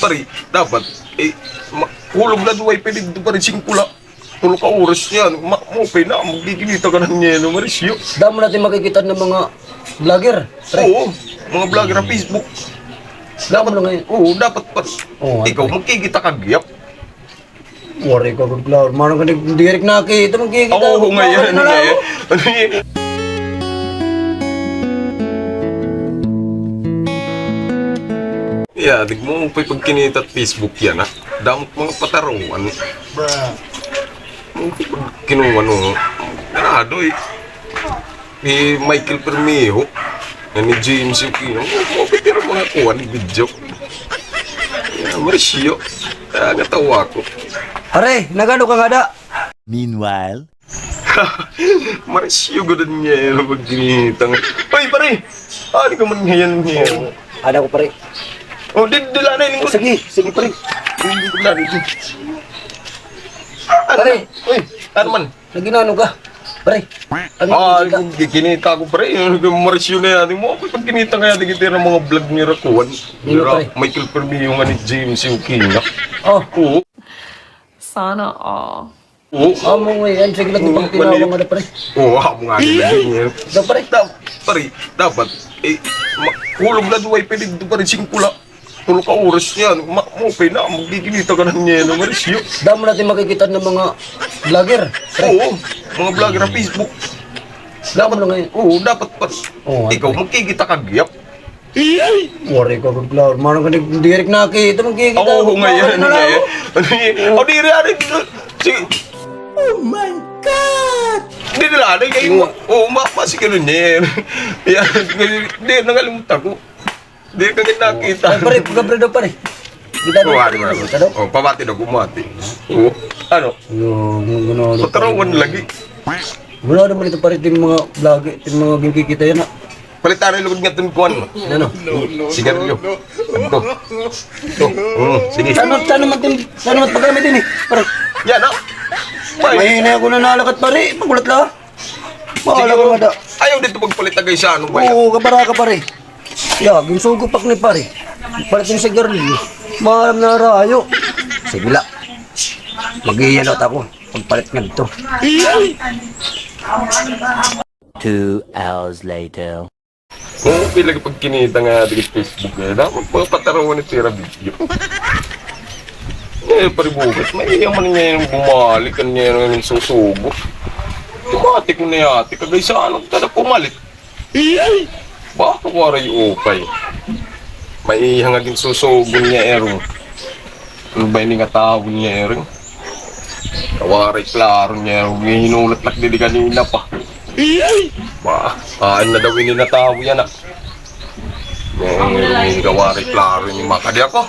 pare, dapat, hulog na duway, pwede dito pa rin singkula. Tulog ka oras yan, okay na, magkikita ka na niya, no, Marisyo. Damo natin makikita ng mga vlogger. Pre. Oo, mga vlogger ng Facebook. Damo na ngayon. Oo, dapat pa. Oo, Ikaw, pre. magkikita ka, giyap. Wari ka, good flower. Manong ka direct nakita, magkikita. Oo, ngayon, ngayon. Ano yun? Yeah, di mo pa pag kinita at Facebook yan, ha? Damot mga pataruan. Bruh. Kinuha no, ganado eh. Ni Michael Permejo, ni James Yukino, pero mga kuha ni video. Marisyo, natawa ko. Pare, nagano ka nga da? Meanwhile, Marisyo gano'n niya yun pag ginitang. Hoy pare, ano ka man ngayon niya? Ada ko pare. Oh, dila na yun. Sige, sige pare. Dila na yun. Pare. Uy, ano man? Naginano ka? Pare. Kung kinita ko pare, yung Marisyo na yan mo, pag kinita nga yan, kita ng mga vlog ni Rakuan. Michael Permejo nga ni James Yukino. Oh. Oo. Sana all. Oo. Amo mo yan. Sige lang ipang tinawa nga da pare. Oo, ako nga nila. Da pare. Pare, dapat, hulog na duway, pwede dito pa rin singkula. Tulog ka oras yan, okay na, magkikita ka na niya, no, Marisyo. Damo natin makikita ng mga vlogger. Pre. Oo, mga vlogger ng Facebook. Damo na ngayon. Oo, dapat pa. Oo, Ikaw, magkikita ka, giyap. Wari ka, good flower. Manong ka direct nakita, magkikita. Oo, ngayon, ngayon. Ano yun? O, di rin, sige. oh my God! Hindi nila, kayo, oo, mapasi ka nun niya. Hindi, nangalimutan ko. Hindi ka nakita. Ay pare, pagkabre daw pare. Kita Oo, daw. ano ba? Kita daw. Oo, pabati daw, bumati. Oo, ano? Yung gano'n. Patarawan lagi. Wala naman ito pare, yung mga vlog, yung mga gingkikita yan. Palitan rin lugod nga ito kuhan. Ano? Sigarilyo. Ano to? Ito. Sige. Saan naman paggamit din eh? Pare, Yan, ah. mahina ako na nalakat pare. Magulat lang. Mahala ka mada. Ayaw dito pagpalita kayo sa ano ba yan? Oo, kabara ka pare. Ya, ginsugo pak ni pare. Palit yung sigarilyo. Mahalam na rayo. Sige la. Mag-iyanot ako. Pagpalit nga dito. 2 hours later. Oo, pilag pag kinita nga di Facebook eh. Dapat mga patarawan ni Tira video. Paribugas. May iyaman niya yung bumalik. Kanya yung susugo. Tumati ko na yati. Kagay sa ano. Tada pumalit. Baka waray okay. May ihangagin susugo niya erong. Ano ba yung nga tao niya erong? Kawaray klaro niya erong. Hinulat nakdili kanina pa. Ba, na daw ini na tao yan ah. Kawaray klaro ni Makadi ako.